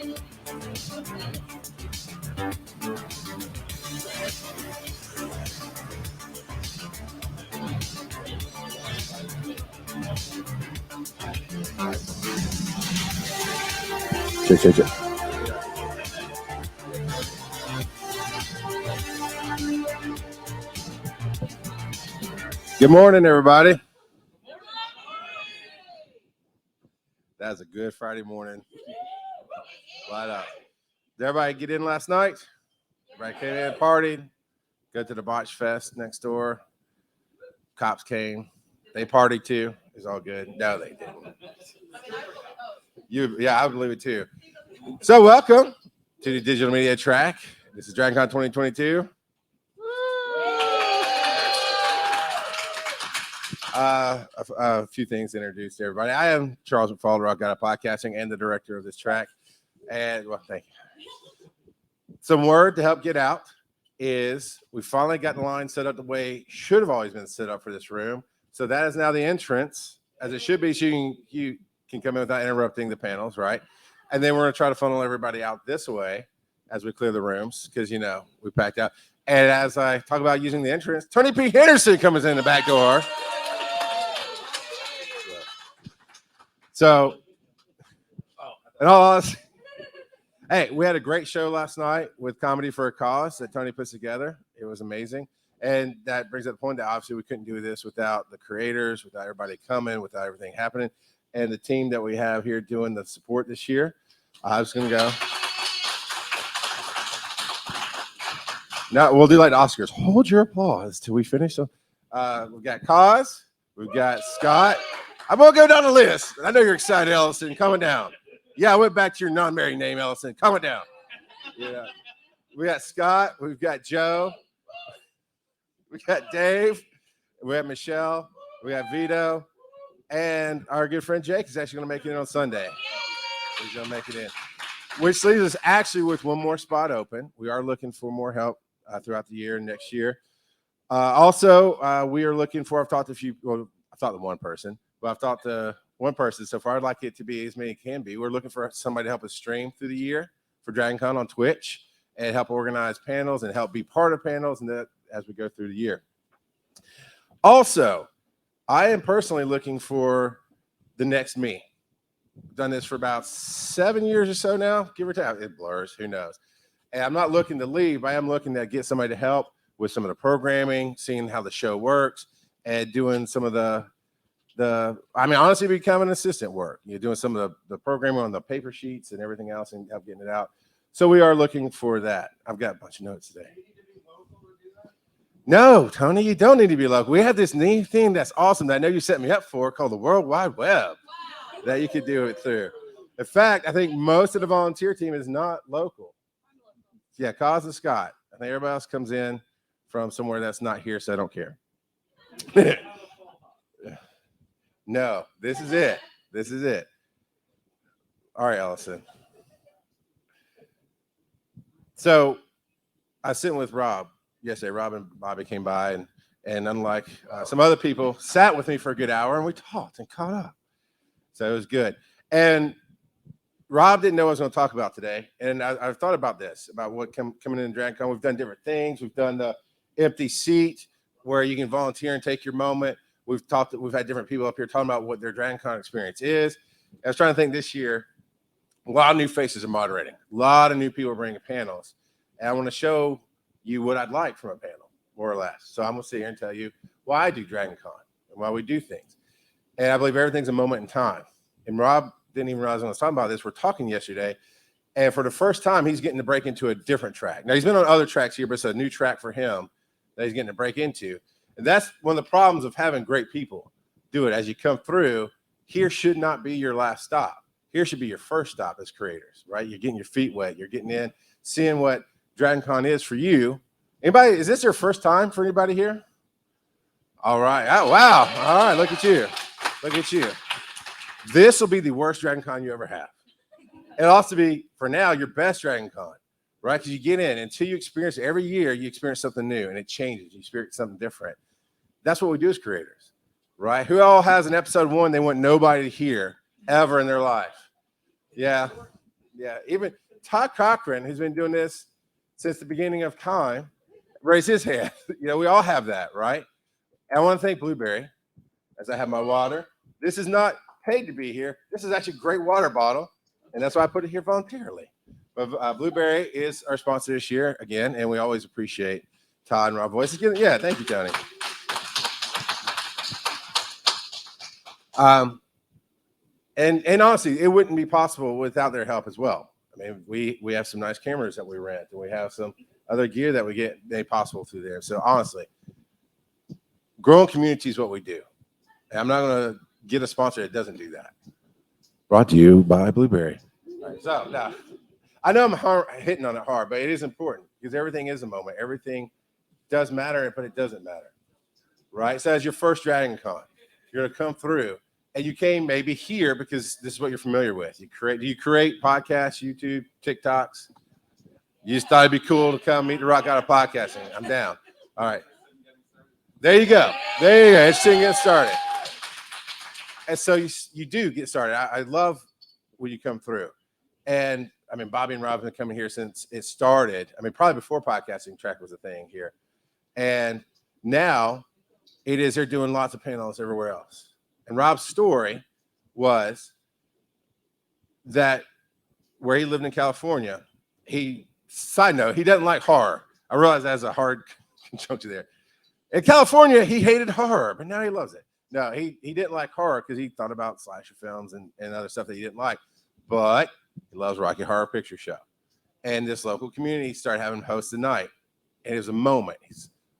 Check. Good morning, everybody. That was a good Friday morning. Light up. Did everybody get in last night? Everybody came in, partied, go to the Botch Fest next door. Cops came. They partied too. It's all good. No, they didn't. Yeah, I believe it too. So welcome to the Digital Media Track. This is DragonCon 2022. A few things to introduce to everybody. I am Charles McFalder. I've got a podcasting and the director of this track. And well, thank you. Some word to help get out is we finally got the line set up the way it should have always been set up for this room. So that is now the entrance, as it should be. So you can come in without interrupting the panels, right? And then we're going to try to funnel everybody out this way as we clear the rooms because, you know, we packed out. And as I talk about using the entrance, Tony P. Henderson comes in the back door. So, in all honesty, hey, we had a great show last night with Comedy for a Cause that Tony puts together. It was amazing. And that brings up the point that obviously we couldn't do this without the creators, without everybody coming, without everything happening. And the team that we have here doing the support this year. I was going to go. Now, we'll do like the Oscars. Hold your applause till we finish. So, we've got Cause. We've got Scott. I'm going to go down the list. I know you're excited, Ellison. Coming down. Yeah, I went back to your non-married name, Ellison. Coming down. Yeah. We got Scott. We've got Joe. We got Dave. We have Michelle. We have Vito. And our good friend Jake is actually going to make it in on Sunday. He's going to make it in. Which leaves us actually with one more spot open. We are looking for more help throughout the year and next year. Also, we are looking for, I've talked to one person. But I've talked to one person so far. I'd like it to be as many as can be. We're looking for somebody to help us stream through the year for DragonCon on Twitch and help organize panels and help be part of panels and that as we go through the year. Also, I am personally looking for the next me. I've done this for about 7 years or so now, give or take. It blurs, who knows. And I'm not looking to leave. I am looking to get somebody to help with some of the programming, seeing how the show works, and doing some of honestly becoming assistant work. You're doing some of the programming on the paper sheets and everything else and help getting it out. So we are looking for that. I've got a bunch of notes today. No, Tony, you don't need to be local. We have this neat thing that's awesome that I know you set me up for called the World Wide Web that you could do it through. In fact, I think most of the volunteer team is not local. Yeah, Cause and Scott. I think everybody else comes in from somewhere that's not here, so I don't care. No, this is it. This is it. All right, Ellison. So I was sitting with Rob yesterday. Rob and Bobby came by, and unlike some other people, sat with me for a good hour, and we talked and caught up. So it was good. And Rob didn't know what I was going to talk about today, and I've thought about this, about what coming in DragonCon. We've done different things. We've done the empty seat where you can volunteer and take your moment. We've had different people up here talking about what their DragonCon experience is. I was trying to think this year, a lot of new faces are moderating. A lot of new people are bringing panels. And I want to show you what I'd like from a panel, more or less. So I'm going to sit here and tell you why I do DragonCon and why we do things. And I believe everything's a moment in time. And Rob didn't even realize I was talking about this. We're talking yesterday. And for the first time, he's getting to break into a different track. Now, he's been on other tracks here, but it's a new track for him that he's getting to break into. And that's one of the problems of having great people do it. As you come through, here should not be your last stop. Here should be your first stop as creators, right? You're getting your feet wet. You're getting in, seeing what DragonCon is for you. Anybody, is this your first time for anybody here? All right. Oh, wow. All right. Look at you. Look at you. This will be the worst DragonCon you ever have. It'll also be, for now, your best DragonCon, right? Because you get in, until you experience it, every year, you experience something new, and it changes. You experience something different. That's what we do as creators, right? Who all has an episode 1 they want nobody to hear ever in their life? Yeah. Yeah, even Todd Cochran, who's been doing this since the beginning of time, raised his hand. We all have that, right? And I want to thank Blueberry as I have my water. This is not paid to be here. This is actually a great water bottle, and that's why I put it here voluntarily. But Blueberry is our sponsor this year again, and we always appreciate Todd and Rob Voice. Yeah, thank you, Tony. And honestly, it wouldn't be possible without their help as well. I mean, we have some nice cameras that we rent, and we have some other gear that we get made possible through there. So honestly, growing community is what we do. And I'm not going to get a sponsor that doesn't do that. Brought to you by Blueberry. All right, so now, I know I'm hitting on it hard, but it is important because everything is a moment. Everything does matter, but it doesn't matter, right? So as your first DragonCon, you're going to come through, and you came maybe here because this is what you're familiar with. Do you create podcasts, YouTube, TikToks? You just thought it'd be cool to come meet the rock out of podcasting. I'm down. All right. There you go. There you go. It's getting started. And so you do get started. I love when you come through. And I mean, Bobby and Rob have been coming here since it started. I mean, probably before podcasting track was a thing here. And now it is, they're doing lots of panels everywhere else. And Rob's story was that where he lived in California, side note, he doesn't like horror. I realize that's a hard conjunction there. In California, he hated horror, but now he loves it. No, he didn't like horror because he thought about slasher films and other stuff that he didn't like. But he loves Rocky Horror Picture Show. And this local community started having him host the night. And it was a moment.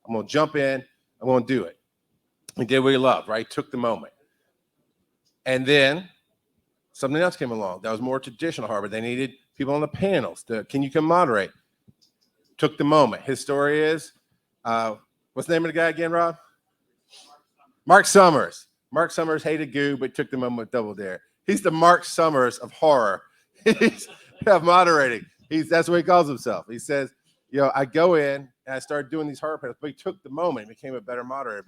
I'm going to jump in. I'm going to do it. He did what he loved, right? He took the moment. And then something else came along that was more traditional horror, but they needed people on the panels. Can you come moderate? Took the moment. His story is, what's the name of the guy again, Rob? Mark Summers. Mark Summers hated goo, but took the moment with Double Dare. He's the Mark Summers of horror. He's moderating. That's what he calls himself. He says, I go in and I started doing these horror panels, but he took the moment and became a better moderator.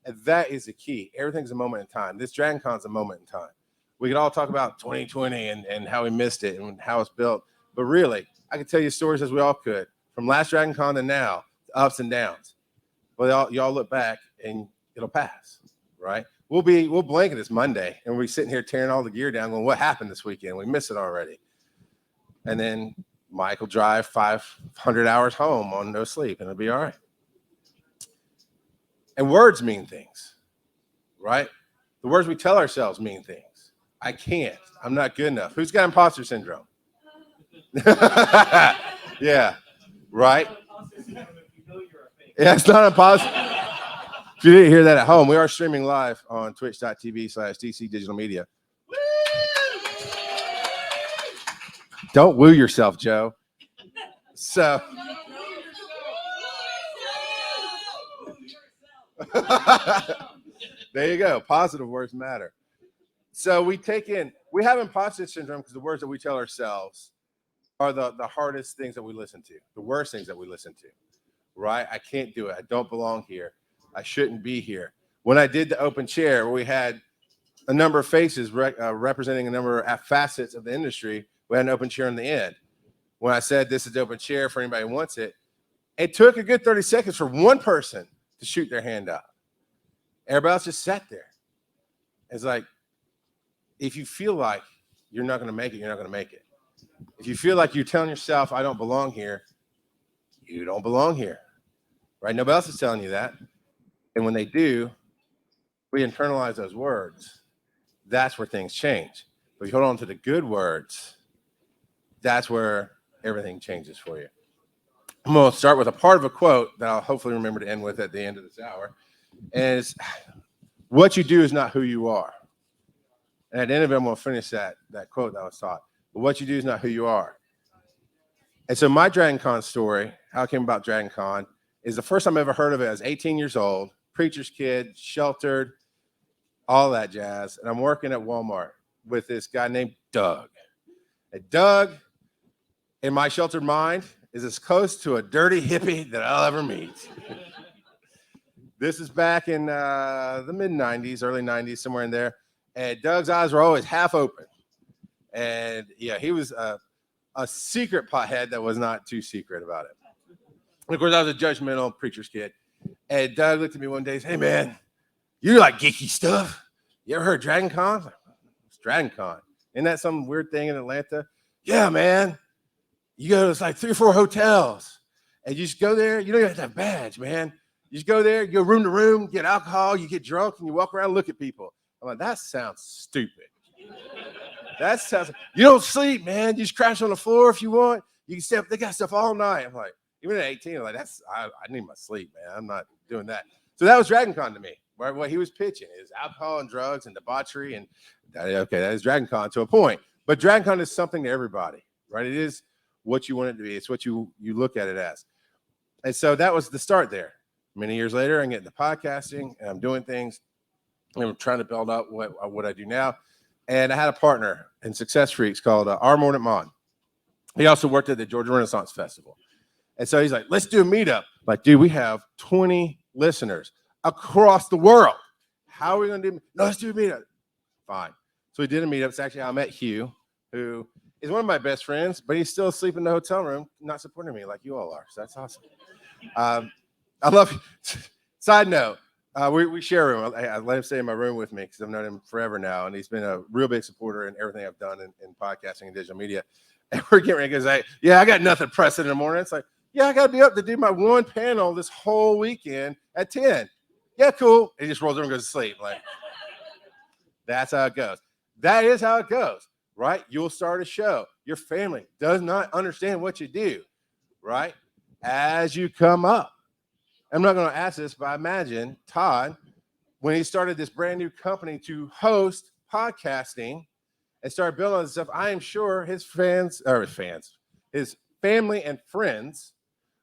And that is the key. Everything's a moment in time. This DragonCon's a moment in time. We could all talk about 2020 and how we missed it and how it's built. But really, I can tell you stories as we all could from last DragonCon to now, the ups and downs. Well, y'all look back and it'll pass, right? We'll blink at this Monday and we'll be sitting here tearing all the gear down going, what happened this weekend? We missed it already. And then Mike will drive 500 hours home on no sleep and it'll be all right. And words mean things, right? The words we tell ourselves mean things. I can't. I'm not good enough. Who's got imposter syndrome? Yeah, right? Yeah, it's not impossible. If you didn't hear that at home, we are streaming live on twitch.tv/DC Digital Media. Don't woo yourself, Joe. So, there you go. Positive words matter. So we have imposter syndrome because the words that we tell ourselves are the hardest things that we listen to, the worst things that we listen to, right? I can't do it. I don't belong here. I shouldn't be here. When I did the open chair, where we had a number of faces representing a number of facets of the industry, we had an open chair in the end. When I said this is the open chair for anybody who wants it, it took a good 30 seconds for one person to shoot their hand up. Everybody else just sat there. It's like, if you feel like you're not going to make it, you're not going to make it. If you feel like you're telling yourself, I don't belong here, you don't belong here, right? Nobody else is telling you that. And when they do, we internalize those words. That's where things change. But if you hold on to the good words, that's where everything changes for you. I'm going to start with a part of a quote that I'll hopefully remember to end with at the end of this hour. And it's, what you do is not who you are. And at the end of it, I'm going to finish that quote that I was taught. But what you do is not who you are. And so my DragonCon story, how I came about DragonCon, is the first time I ever heard of it. I was 18 years old, preacher's kid, sheltered, all that jazz. And I'm working at Walmart with this guy named Doug. And Doug, in my sheltered mind, is as close to a dirty hippie that I'll ever meet. This is back in the mid-'90s, early 90s, somewhere in there. And Doug's eyes were always half open. And yeah, he was a secret pothead that was not too secret about it. And of course, I was a judgmental preacher's kid. And Doug looked at me one day and said, "Hey, man, you like geeky stuff? You ever heard DragonCon?" I was like, "It's DragonCon. Isn't that some weird thing in Atlanta?" "Yeah, man. You go to it's like 3 or 4 hotels. And you just go there. You don't even have to have a badge, man. You just go there, you go room to room, get alcohol, you get drunk, and you walk around and look at people." I'm like, that sounds stupid. That sounds, you don't sleep, man. You just crash on the floor if you want. You can stay up, they got stuff all night. I'm like, even at 18, I'm like, I need my sleep, man. I'm not doing that. So that was DragonCon to me. Right? What he was pitching is alcohol and drugs and debauchery. And okay, that is DragonCon to a point. But DragonCon is something to everybody, right? It is what you want it to be. It's what you look at it as. And so that was the start there. Many years later, I'm getting to podcasting and I'm doing things. And I'm trying to build up what I do now. And I had a partner in Success Freaks called R. Morton Mon. He also worked at the Georgia Renaissance Festival. And so he's like, "Let's do a meetup." I'm like, dude, we have 20 listeners across the world. How are we going to do? No, let's do a meetup. Fine. So we did a meetup. It's actually, I met Hugh, who is one of my best friends, but he's still asleep in the hotel room, not supporting me like you all are. So that's awesome. I love you. Side note, we share a room. I let him stay in my room with me because I've known him forever now, and he's been a real big supporter in everything I've done in podcasting and digital media. And we're getting ready because I got nothing pressing in the morning. It's like, yeah, I got to be up to do my one panel this whole weekend at 10. Yeah, cool. And he just rolls over and goes to sleep. Like, that's how it goes. That is how it goes, right? You'll start a show. Your family does not understand what you do, right? As you come up. I'm not going to ask this, but I imagine Todd, when he started this brand new company to host podcasting and start building this stuff, I am sure his his family and friends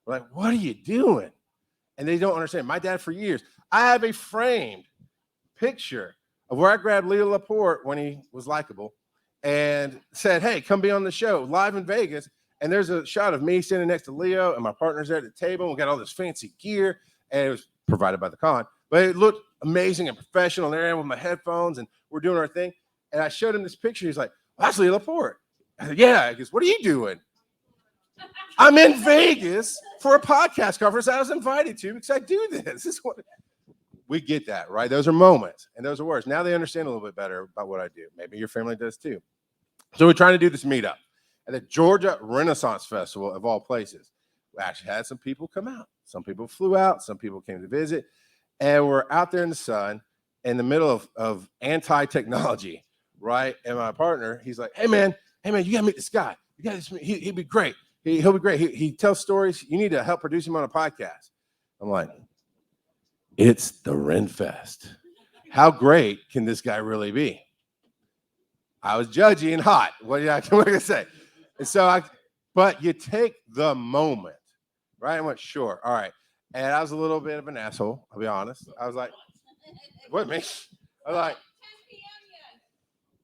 were like, "What are you doing?" And they don't understand. My dad, for years, I have a framed picture of where I grabbed Leo Laporte when he was likable and said, "Hey, come be on the show live in Vegas." And there's a shot of me standing next to Leo and my partner's there at the table. We got all this fancy gear, and it was provided by the con, but it looked amazing and professional there with my headphones, and we're doing our thing. And I showed him this picture. He's like, "Well, that's Leo Laporte." I said, "Yeah." He goes, "What are you doing?" "I'm in Vegas for a podcast conference I was invited to because I do this." This is what we get that, right? Those are moments and those are words. Now they understand a little bit better about what I do. Maybe your family does too. So we're trying to do this meetup at the Georgia Renaissance Festival of all places. We actually had some people come out. Some people flew out. Some people came to visit. And we're out there in the sun in the middle of anti-technology, right? And my partner, he's like, hey, man, you got to meet this guy. You got to meet, he'd be great. He'll be great. He tells stories. You need to help produce him on a podcast. I'm like, it's the Renfest. How great can this guy really be? I was judgy and hot. What can I say? And so but you take the moment, right? I went, sure, all right. And I was a little bit of an asshole, I'll be honest. I was like, what, me? I was like,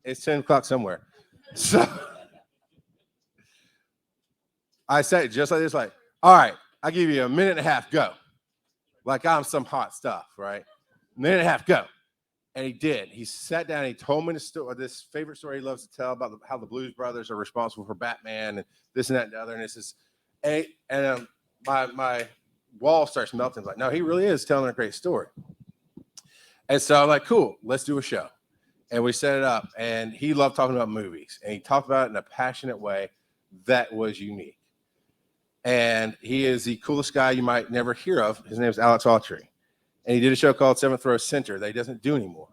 it's 10 o'clock somewhere. So I said just like this, like, all right, I'll give you a minute and a half, go. Like I'm some hot stuff, right? Minute and a half, go. And he did. He sat down and he told me this favorite story he loves to tell about how the Blues Brothers are responsible for Batman and this and that and the other. And it's just, my wall starts melting. Like, no, he really is telling a great story. And so I'm like, cool, let's do a show. And we set it up. And he loved talking about movies. And he talked about it in a passionate way that was unique. And he is the coolest guy you might never hear of. His name is Alex Autry. And he did a show called Seventh Row Center that he doesn't do anymore.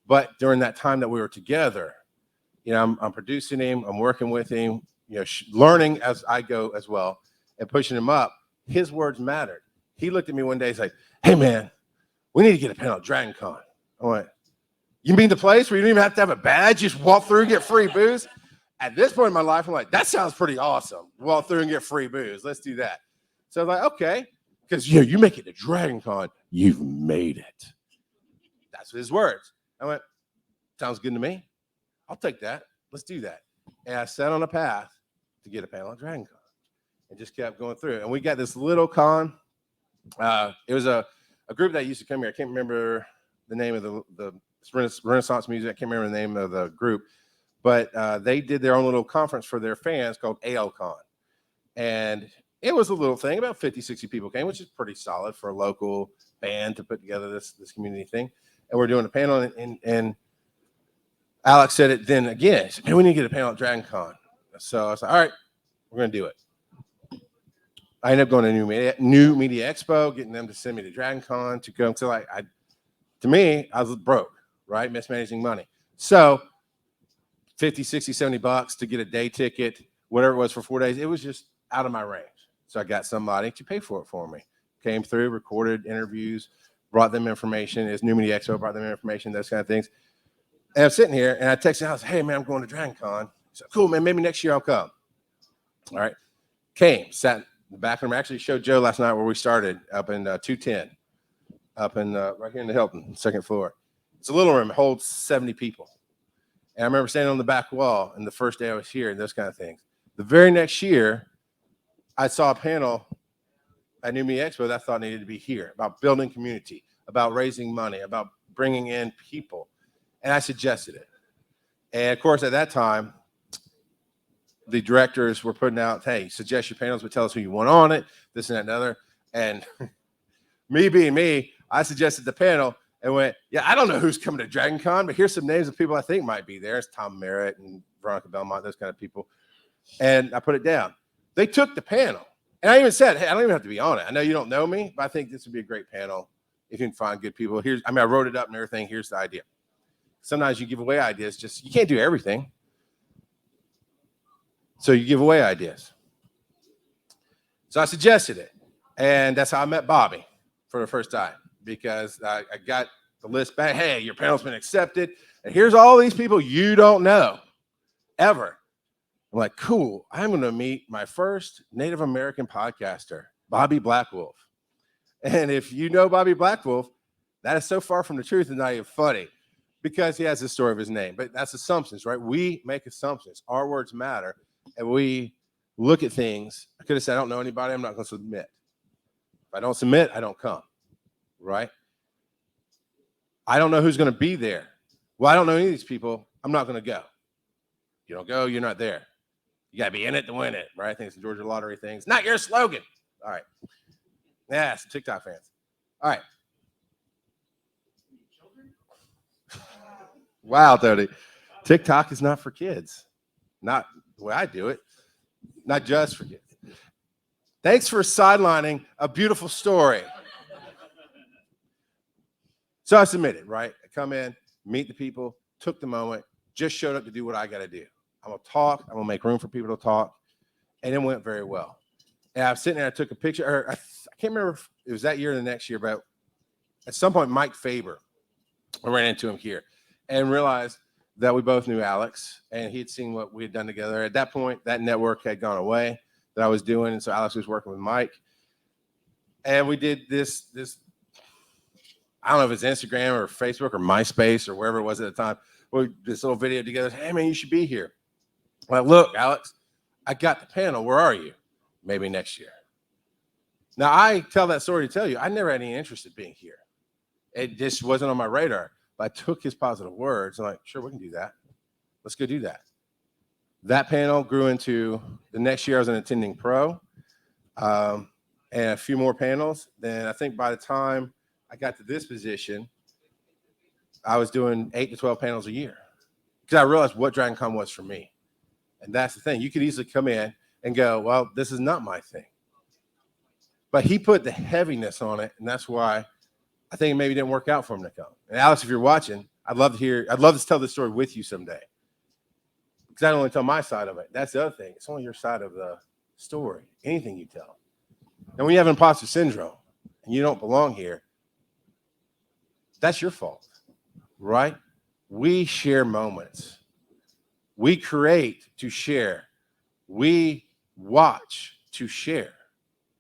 But during that time that we were together, you know, I'm producing him, I'm working with him, you know, learning as I go as well, and pushing him up. His words mattered. He looked at me one day, he's like, hey, man, we need to get a panel at DragonCon. I went, you mean the place where you don't even have to have a badge? Just walk through and get free booze? At this point in my life, I'm like, that sounds pretty awesome. Walk through and get free booze. Let's do that. So I was like, okay. Because you make it to DragonCon, you've made it. That's his words. I went, sounds good to me. I'll take that. Let's do that. And I set on a path to get a panel at DragonCon and just kept going through. And we got this little con. It was a group that used to come here. I can't remember the name of the Renaissance music. I can't remember the name of the group. but they did their own little conference for their fans called ALCon. And it was a little thing, about 50, 60 people came, which is pretty solid for a local band to put together this community thing. And we're doing a panel, and Alex said it then again. He said, "Man, we need to get a panel at DragonCon." So I was like, "All right, we're going to do it." I ended up going to New Media Expo, getting them to send me to DragonCon to go. So to me, I was broke, right? Mismanaging money. So 50, 60, 70 bucks to get a day ticket, whatever it was for 4 days. It was just out of my range. So I got somebody to pay for it for me. Came through, recorded interviews, brought them information. As New Media Expo, brought them information, those kind of things. And I'm sitting here, and I texted Alex, "Hey, man, I'm going to DragonCon." He said, "Cool, man, maybe next year I'll come." All right. Came, sat in the back room. I actually showed Joe last night where we started, up in 210, up in right here in the Hilton, second floor. It's a little room. It holds 70 people. And I remember standing on the back wall, and the first day I was here and those kind of things. The very next year, I saw a panel at New Media Expo that I thought needed to be here about building community, about raising money, about bringing in people. And I suggested it. And of course, at that time, the directors were putting out, "Hey, suggest your panels, but tell us who you want on it, this and that and other." And me being me, I suggested the panel and went, "Yeah, I don't know who's coming to DragonCon, but here's some names of people I think might be there." It's Tom Merritt and Veronica Belmont, those kind of people. And I put it down. They took the panel. And I even said, "Hey, I don't even have to be on it. I know you don't know me, but I think this would be a great panel if you can find good people." I wrote it up and everything. Here's the idea. Sometimes you give away ideas. You can't do everything. So you give away ideas. So I suggested it. And that's how I met Bobby for the first time, because I got the list back. "Hey, your panel's been accepted. And here's all these people you don't know ever." I'm like, "Cool. I'm going to meet my first Native American podcaster, Bobby Blackwolf." And if you know Bobby Blackwolf, that is so far from the truth and not even funny, because he has the story of his name. But that's assumptions, right? We make assumptions. Our words matter. And we look at things. I could have said, "I don't know anybody. I'm not going to submit." If I don't submit, I don't come, right? I don't know who's going to be there. Well, I don't know any of these people. I'm not going to go. You don't go, you're not there. You got to be in it to win it, right? I think it's the Georgia Lottery thing. It's not your slogan. All right. Yeah, some TikTok fans. All right. Wow, Tony. TikTok is not for kids. Not the way I do it. Not just for kids. Thanks for sidelining a beautiful story. So I submitted, right? I come in, meet the people, took the moment, just showed up to do what I got to do. I'm going to talk. I'm going to make room for people to talk. And it went very well. And I was sitting there, I took a picture. I can't remember if it was that year or the next year, but at some point, Mike Faber, I ran into him here and realized that we both knew Alex, and he had seen what we had done together. At that point, that network had gone away that I was doing, and so Alex was working with Mike. And we did this I don't know if it's Instagram or Facebook or MySpace or wherever it was at the time. We did this little video together. "Hey, man, you should be here." I'm like, "Look, Alex, I got the panel. Where are you?" "Maybe next year." Now, I tell that story to tell you, I never had any interest in being here. It just wasn't on my radar. But I took his positive words. I'm like, "Sure, we can do that. Let's go do that." That panel grew into the next year I was an attending pro, and a few more panels. Then I think by the time I got to this position, I was doing 8 to 12 panels a year, because I realized what DragonCon was for me. And that's the thing. You could easily come in and go, "Well, this is not my thing." But he put the heaviness on it, and that's why I think it maybe didn't work out for him to come. And Alex, if you're watching, I'd love to tell this story with you someday, because I don't only tell my side of it. That's the other thing. It's only your side of the story, anything you tell. And when you have imposter syndrome and you don't belong here, that's your fault, right? We share moments. We create to share. We watch to share.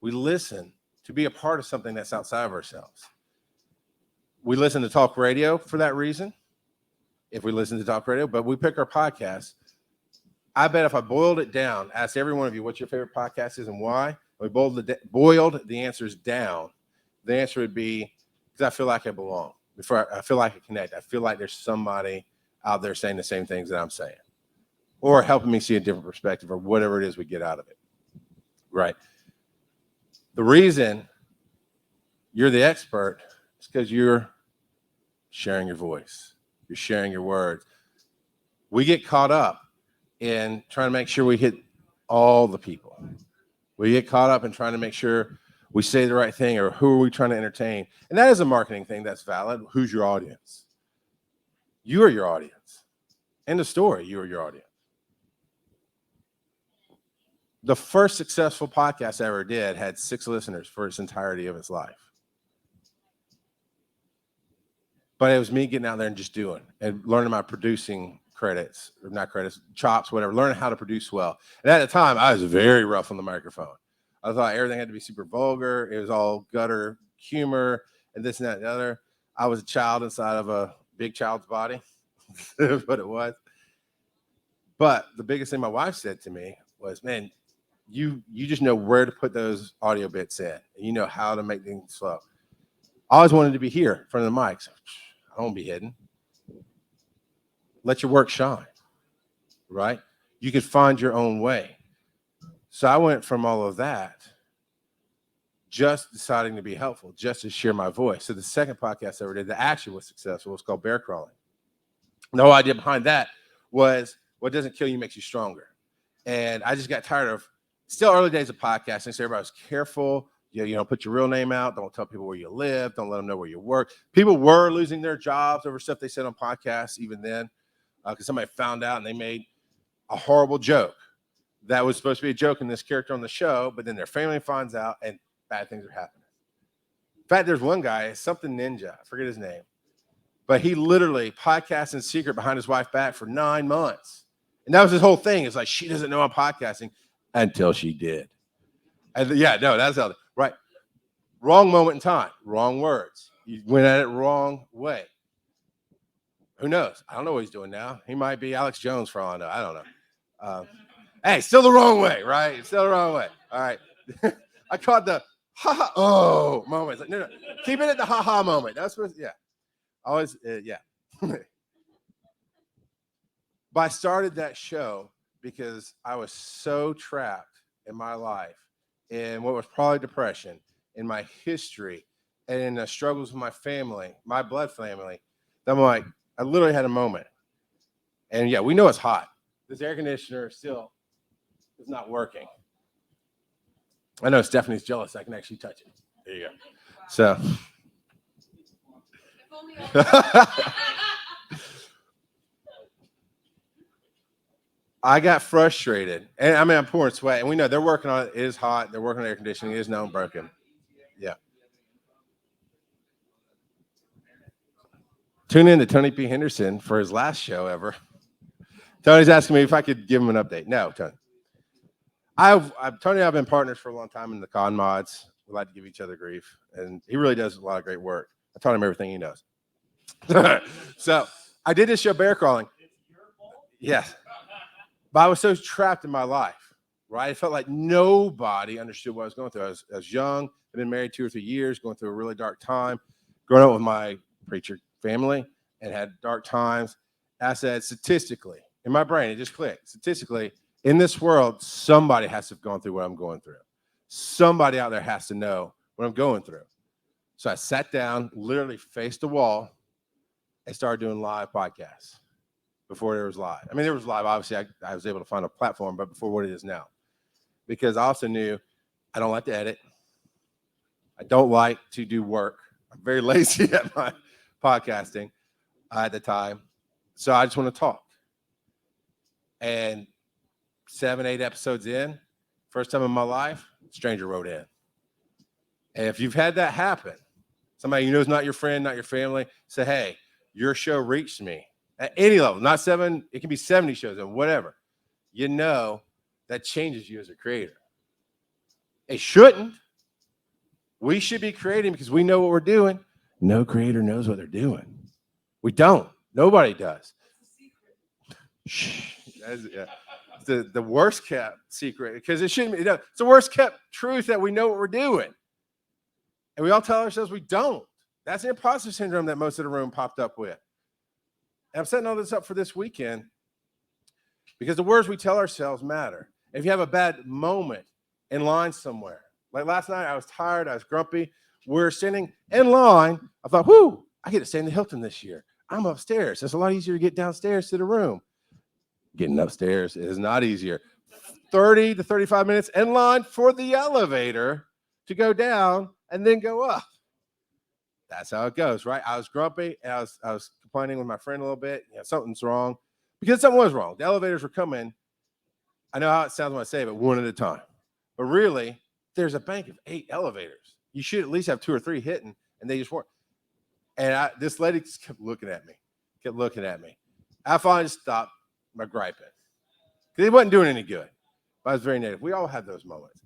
We listen to be a part of something that's outside of ourselves. We listen to talk radio for that reason, if we listen to talk radio, but we pick our podcasts. I bet if I boiled it down, asked every one of you what your favorite podcast is and why, we boiled the answers down, the answer would be, because I feel like I belong. I feel like I connect. I feel like there's somebody out there saying the same things that I'm saying. or helping me see a different perspective or whatever it is we get out of it. Right. The reason you're the expert is because you're sharing your voice. You're sharing your words. We get caught up in trying to make sure we hit all the people. We get caught up in trying to make sure we say the right thing, or who are we trying to entertain? And that is a marketing thing that's valid. Who's your audience? You are your audience. End of story. You are your audience. The first successful podcast I ever did had 6 listeners for its entirety of its life. But it was me getting out there and just doing and learning my producing credits, or not credits, chops, whatever, learning how to produce well. And at the time, I was very rough on the microphone. I thought everything had to be super vulgar. It was all gutter humor and this and that and the other. I was a child inside of a big child's body. That's what it was. But the biggest thing my wife said to me was, man, you just know where to put those audio bits in. And you know how to make things slow. I always wanted to be here in front of the mics. I don't want to be hidden. Let your work shine, right? You could find your own way. So I went from all of that, just deciding to be helpful, just to share my voice. So the second podcast I ever did that actually was successful was called Bear Crawling. The whole idea behind that was what doesn't kill you makes you stronger. And I just got tired of, still early days of podcasting, so everybody was careful. You know, put your real name out. Don't tell people where you live. Don't let them know where you work. People were losing their jobs over stuff they said on podcasts even then, because somebody found out and they made a horrible joke that was supposed to be a joke in this character on the show, but then their family finds out and bad things are happening. In fact, there's one guy, something Ninja, I forget his name, but he literally podcasted in secret behind his wife's back for 9 months. And that was his whole thing. It's like, she doesn't know I'm podcasting until she did. And yeah, no, that's how, right. Wrong moment in time, wrong words. You went at it wrong way. Who knows? I don't know what he's doing now. He might be Alex Jones for all I know. I don't know. Hey, still the wrong way, right? Still the wrong way. All right. I caught the ha-ha, oh moment. Like, no. Keep it at the ha-ha moment. That's what, yeah. Always, yeah. But I started that show because I was so trapped in my life in what was probably depression, in my history, and in the struggles with my family, my blood family, that I'm like, I literally had a moment. And yeah, we know it's hot. This air conditioner still is not working. I know Stephanie's jealous. I can actually touch it. There you go. So. I got frustrated. And I mean, I'm pouring sweat. And we know they're working on it. It is hot. They're working on air conditioning. It is known broken. Yeah. Tune in to Tony P. Henderson for his last show ever. Tony's asking me if I could give him an update. No, Tony. Tony and I have been partners for a long time in the con mods. We like to give each other grief. And he really does a lot of great work. I taught him everything he knows. So I did this show, Bear Crawling. Yes. But I was so trapped in my life, right? I felt like nobody understood what I was going through. I was young. I've been married 2 or 3 years, going through a really dark time, growing up with my preacher family and had dark times. I said, statistically, in my brain, it just clicked. Statistically, in this world, somebody has to have gone through what I'm going through. Somebody out there has to know what I'm going through. So I sat down, literally faced the wall, and started doing live podcasts before there was live. I mean, there was live. Obviously, I was able to find a platform, but before what it is now. Because I also knew I don't like to edit. I don't like to do work. I'm very lazy at my podcasting at the time. So I just want to talk. And 7, 8 episodes in, first time in my life, stranger wrote in. And if you've had that happen, somebody you know is not your friend, not your family, say, hey, your show reached me at any level, not 7, it can be 70 shows or whatever. You know that changes you as a creator. It shouldn't. We should be creating because we know what we're doing. No creator knows what they're doing. We don't. Nobody does. Shh. Yeah. The worst kept secret, because it shouldn't be. It's the worst kept truth that we know what we're doing. And we all tell ourselves we don't. That's the imposter syndrome that most of the room popped up with. And I'm setting all this up for this weekend because the words we tell ourselves matter. If you have a bad moment in line somewhere, like last night, I was tired, I was grumpy. We're standing in line. I thought, whoo, I get to stay in the Hilton this year. I'm upstairs. It's a lot easier to get downstairs to the room. Getting upstairs is not easier. 30 to 35 minutes in line for the elevator to go down and then go up. That's how it goes, right? I was grumpy, and I was complaining with my friend a little bit. Something's wrong, because something was wrong. The elevators were coming. I know how it sounds when I say it, but one at a time. But really, there's a bank of 8 elevators. You should at least have 2 or 3 hitting, and they just weren't. And this lady just kept looking at me. I finally stopped my griping, because it wasn't doing any good. But I was very negative. We all have those moments.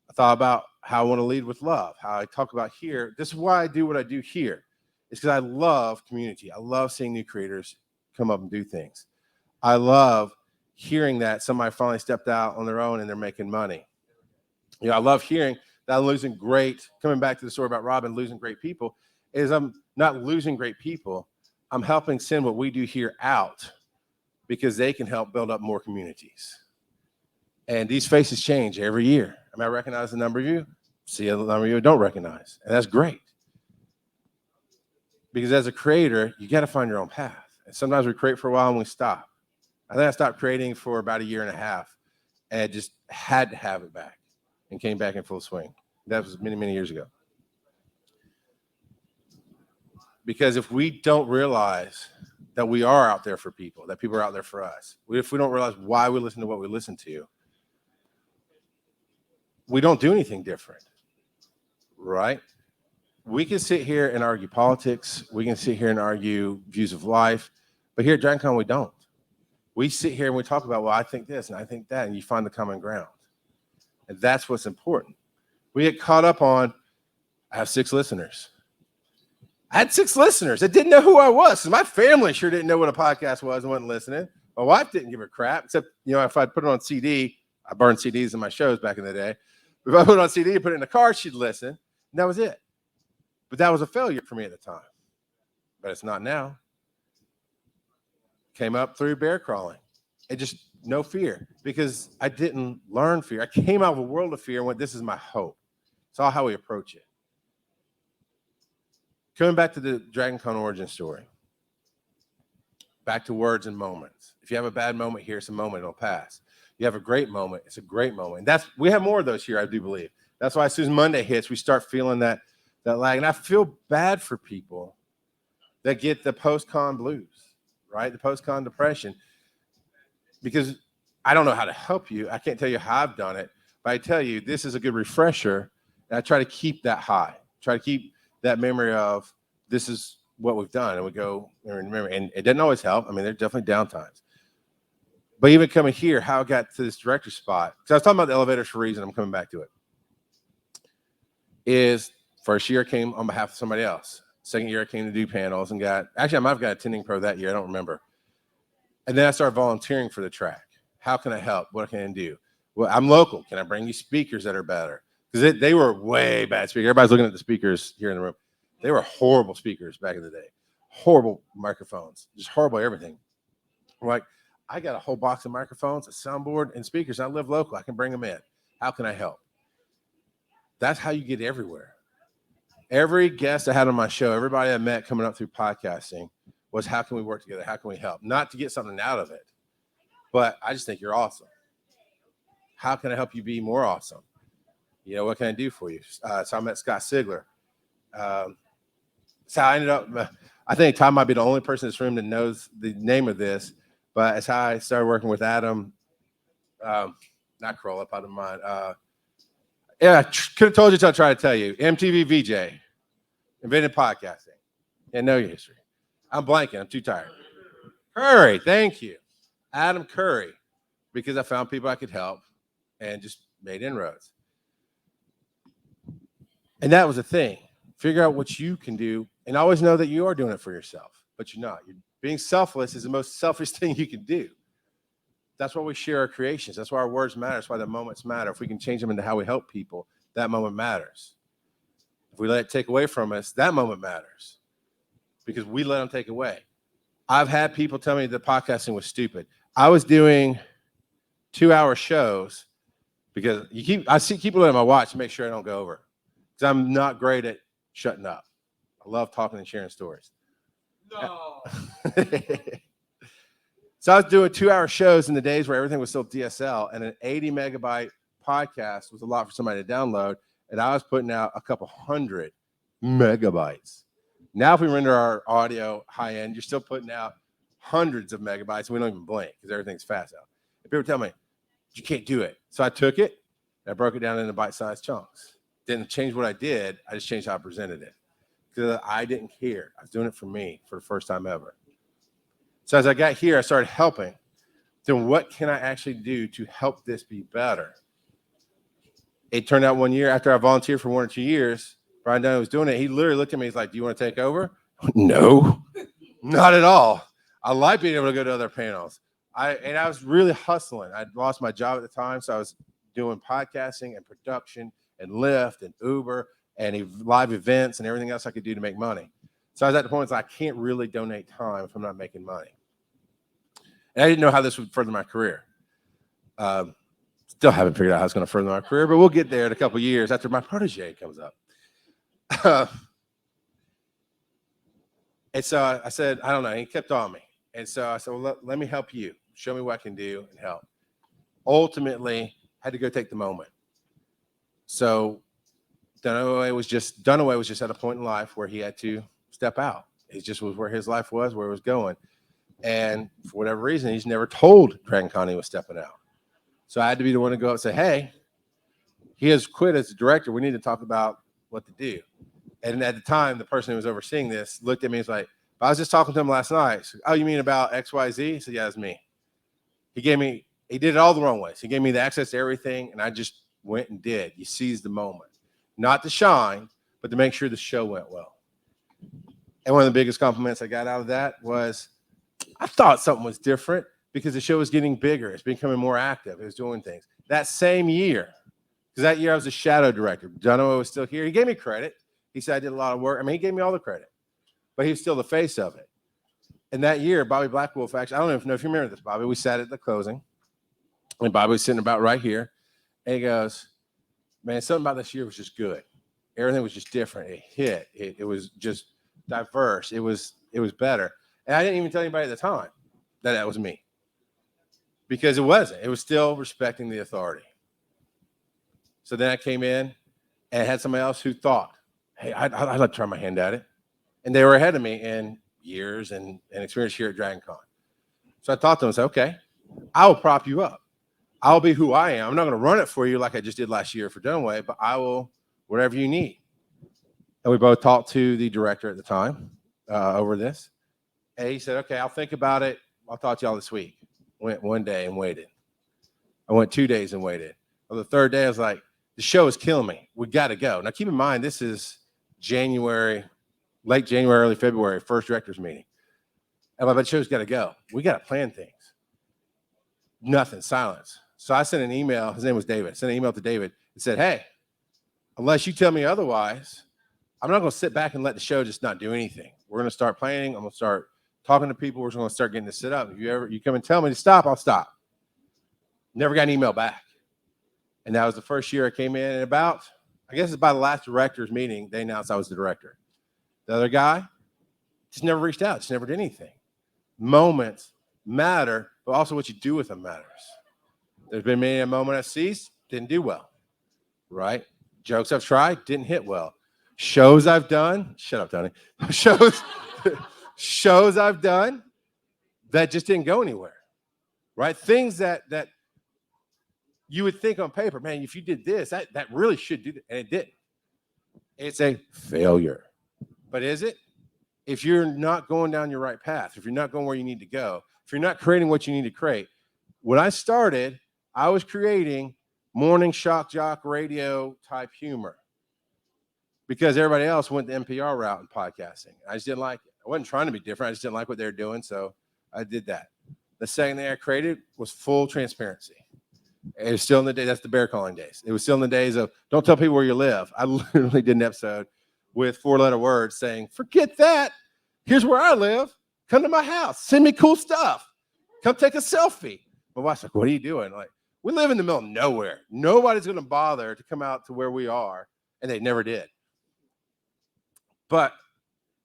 I thought about how I want to lead with love, how I talk about here. This is why I do what I do here. It's because I love community. I love seeing new creators come up and do things. I love hearing that somebody finally stepped out on their own and they're making money. I love hearing that I'm losing great, coming back to the story about Robin losing great people, is I'm not losing great people. I'm helping send what we do here out, because they can help build up more communities. And these faces change every year. I recognize a number of you, see a number of you I don't recognize. And that's great. Because as a creator, you got to find your own path. And sometimes we create for a while and we stop. I think I stopped creating for about 1.5 years and just had to have it back and came back in full swing. That was many, many years ago. Because if we don't realize that we are out there for people, that people are out there for us, if we don't realize why we listen to what we listen to, we don't do anything different, right? We can sit here and argue politics. We can sit here and argue views of life. But here at DragonCon, we don't. We sit here and we talk about, well, I think this and I think that, and you find the common ground. And that's what's important. We get caught up on, I have 6 listeners. I had 6 listeners that didn't know who I was. So my family sure didn't know what a podcast was and wasn't listening. My wife didn't give a crap, except, if I'd put it on CD, I burned CDs in my shows back in the day. If I put it on CD and put it in the car, she'd listen. And that was it. But that was a failure for me at the time. But it's not now. Came up through bear crawling. And just no fear, because I didn't learn fear. I came out of a world of fear and went, this is my hope. It's all how we approach it. Coming back to the DragonCon origin story. Back to words and moments. If you have a bad moment here, it's a moment, it'll pass. You have a great moment, it's a great moment. And we have more of those here, I do believe. That's why as soon as Monday hits, we start feeling that lag. And I feel bad for people that get the post-con blues, right? The post-con depression. Because I don't know how to help you. I can't tell you how I've done it, but I tell you, this is a good refresher. And I try to keep that high. Try to keep that memory of this is what we've done. And we go and remember, and it doesn't always help. There's definitely down times. But even coming here, how I got to this director spot, because I was talking about the elevators for a reason, I'm coming back to it, is first year I came on behalf of somebody else. Second year I came to do panels and actually I might have got attending pro that year, I don't remember. And then I started volunteering for the track. How can I help? What can I do? Well, I'm local. Can I bring you speakers that are better? Because they were way bad speakers. Everybody's looking at the speakers here in the room. They were horrible speakers back in the day. Horrible microphones. Just horrible everything. Like, I got a whole box of microphones, a soundboard, and speakers. I live local. I can bring them in. How can I help? That's how you get everywhere. Every guest I had on my show, everybody I met coming up through podcasting was, how can we work together? How can we help? Not to get something out of it, but I just think you're awesome. How can I help you be more awesome? What can I do for you? So I met Scott Sigler. So I ended up, I think Tom might be the only person in this room that knows the name of this, but it's how I started working with Adam, not Kroll, up out of mind. Yeah, I could have told you until I tried to tell you. MTV VJ, invented podcasting. Yeah, know your history. I'm blanking. I'm too tired. Curry, thank you. Adam Curry, because I found people I could help and just made inroads. And that was the thing. Figure out what you can do and always know that you are doing it for yourself, but you're not. Being selfless is the most selfish thing you can do. That's why we share our creations. That's why our words matter. That's why the moments matter. If we can change them into how we help people, that moment matters. If we let it take away from us, that moment matters because we let them take away. I've had people tell me that podcasting was stupid. I was doing 2-hour shows because I keep looking at my watch to make sure I don't go over, because I'm not great at shutting up. I love talking and sharing stories. No. So I was doing 2-hour shows in the days where everything was still DSL, and an 80 megabyte podcast was a lot for somebody to download. And I was putting out a couple hundred megabytes. Now, if we render our audio high end, you're still putting out hundreds of megabytes. And we don't even blink because everything's fast out. And people tell me, you can't do it. So I took it and I broke it down into bite-sized chunks. Didn't change what I did. I just changed how I presented it, because I didn't care. I was doing it for me for the first time ever. So as I got here, I started helping. Then what can I actually do to help this be better? It turned out one year after I volunteered for 1 or 2 years, Brian Dunn was doing it. He literally looked at me. He's like, do you want to take over? No, not at all. I like being able to go to other panels. I was really hustling. I'd lost my job at the time, so I was doing podcasting and production and Lyft and Uber and live events and everything else I could do to make money. So I was at the point where I can't really donate time if I'm not making money. And I didn't know how this would further my career. Still haven't figured out how it's going to further my career, but we'll get there in a couple of years after my protege comes up. And so I said, I don't know. He kept on me. And so I said, well, let me help you. Show me what I can do and help. Ultimately, had to go take the moment. So Dunaway was just at a point in life where he had to step out. It just was where his life was, where it was going. And for whatever reason, he's never told DragonCon he was stepping out. So I had to be the one to go up and say, hey, he has quit as a director. We need to talk about what to do. And at the time, the person who was overseeing this looked at me and was like, I was just talking to him last night. Said, oh, you mean about XYZ? He said, yeah, it's me. He did it all the wrong ways. He gave me the access to everything, and I just went and did. You seized the moment. Not to shine, but to make sure the show went well. And one of the biggest compliments I got out of that was, I thought something was different because the show was getting bigger. It's becoming more active. It was doing things. That same year, because that year I was a shadow director. Dunaway was still here. He gave me credit. He said I did a lot of work. I mean, he gave me all the credit, but he was still the face of it. And that year, Bobby Blackwolf, actually, I don't even know if you remember this, Bobby. We sat at the closing, and Bobby was sitting about right here. And he goes, man, something about this year was just good. Everything was just different. It hit. It was just diverse. It was better. And I didn't even tell anybody at the time that was me, because it wasn't. It was still respecting the authority. So then I came in and had somebody else who thought, hey, I'd like to try my hand at it. And they were ahead of me in years and experience here at DragonCon. So I thought to them, I said, okay, I will prop you up. I'll be who I am. I'm not going to run it for you like I just did last year for Dunaway, but I will, whatever you need. And we both talked to the director at the time over this. And he said, okay, I'll think about it. I'll talk to y'all this week. Went one day and waited. I went 2 days and waited. On the third day, I was like, the show is killing me. We got to go. Now, keep in mind, this is January, late January, early February, first director's meeting. And I'm like, the show's got to go. We got to plan things. Nothing, silence. So I sent an email. His name was David. I sent an email to David and said, hey, unless you tell me otherwise, I'm not going to sit back and let the show just not do anything. We're going to start planning. I'm going to start talking to people. We're going to start getting this set up. If you come and tell me to stop, I'll stop. Never got an email back. And that was the first year I came in. And I guess it's by the last director's meeting, they announced I was the director. The other guy just never reached out, just never did anything. Moments matter, but also what you do with them matters. There's been many a moment I've seized, didn't do well, right? Jokes I've tried, didn't hit well. Shows I've done, shut up, Tony. Shows I've done that just didn't go anywhere, right? Things that you would think on paper, man, if you did this, that really should do that, and it didn't. It's a failure. But is it? If you're not going down your right path, if you're not going where you need to go, if you're not creating what you need to create. When I started, I was creating morning shock jock radio type humor because everybody else went the NPR route in podcasting. I just didn't like it. I wasn't trying to be different. I just didn't like what they were doing, so I did that. The second thing I created was full transparency. It was still in the day, that's the bear calling days. It was still in the days of don't tell people where you live. I literally did an episode with 4-letter words saying, forget that. Here's where I live. Come to my house. Send me cool stuff. Come take a selfie. My wife's like, what are you doing? Like, we live in the middle of nowhere. Nobody's going to bother to come out to where we are. And they never did. But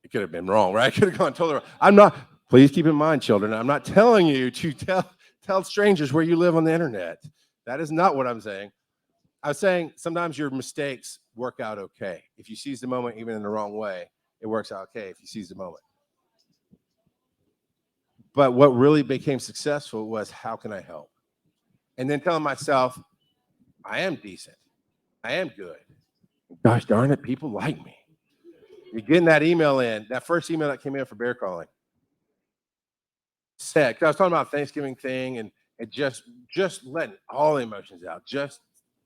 it could have been wrong, right? I could have gone totally wrong. I'm not, please keep in mind, children, I'm not telling you to tell strangers where you live on the internet. That is not what I'm saying. I was saying sometimes your mistakes work out okay. If you seize the moment, even in the wrong way, it works out okay if you seize the moment. But what really became successful was, how can I help? And then telling myself, I am decent. I am good. Gosh darn it, people like me. You're getting that email in, that first email that came in for bear calling. Sad, because I was talking about Thanksgiving thing and just letting all the emotions out, just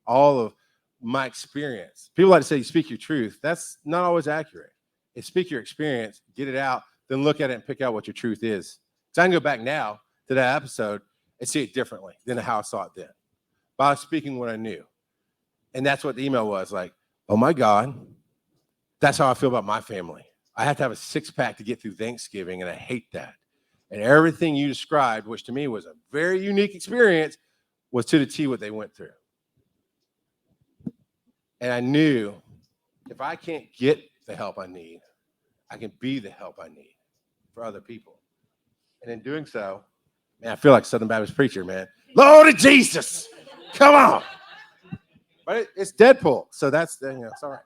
all of my experience. People like to say, you speak your truth. That's not always accurate. It's speak your experience, get it out, then look at it and pick out what your truth is. So I can go back now to that episode and see it differently than how I saw it then. But I was speaking what I knew. And that's what the email was like, oh my God, that's how I feel about my family. I have to have a 6-pack to get through Thanksgiving, and I hate that. And everything you described, which to me was a very unique experience, was to the T what they went through. And I knew if I can't get the help I need, I can be the help I need for other people. And in doing so, man, I feel like a Southern Baptist preacher, man. Lord of Jesus, come on. But it's Deadpool, so that's, it's all right.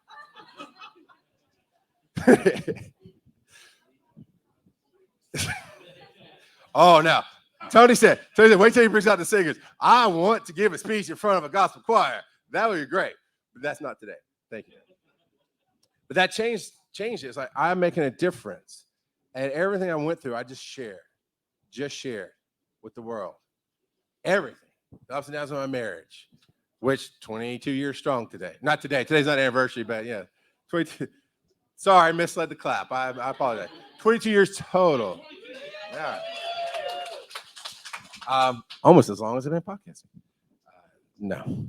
Oh, no. Tony said, wait till he brings out the singers. I want to give a speech in front of a gospel choir. That would be great. But that's not today. Thank you. But that changed it. It's like, I'm making a difference. And everything I went through, I just shared with the world. Everything. The ups and downs of my marriage, which 22 years strong today. Not today. Today's not anniversary, but yeah. 22. Sorry, I misled the clap. I apologize. 22 years total. Yeah. Almost as long as I've been podcasting. No.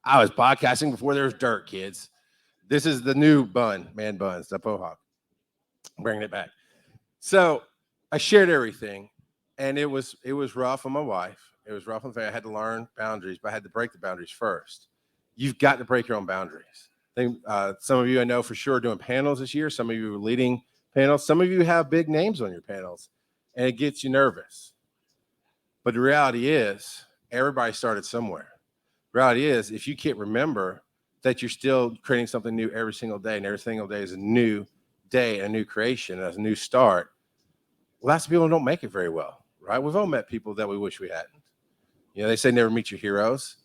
I was podcasting before there was dirt, kids. This is the new man buns, the Pohawk. Bringing it back. So I shared everything, and it was rough on my wife. It was rough on the family. I had to learn boundaries, but I had to break the boundaries first. You've got to break your own boundaries. I think some of you I know for sure are doing panels this year. Some of you are leading panels. Some of you have big names on your panels, and it gets you nervous. But the reality is, everybody started somewhere. The reality is, if you can't remember that you're still creating something new every single day, and every single day is a new day, a new creation, a new start, lots of people don't make it very well, right? We've all met people that we wish we hadn't. They say never meet your heroes.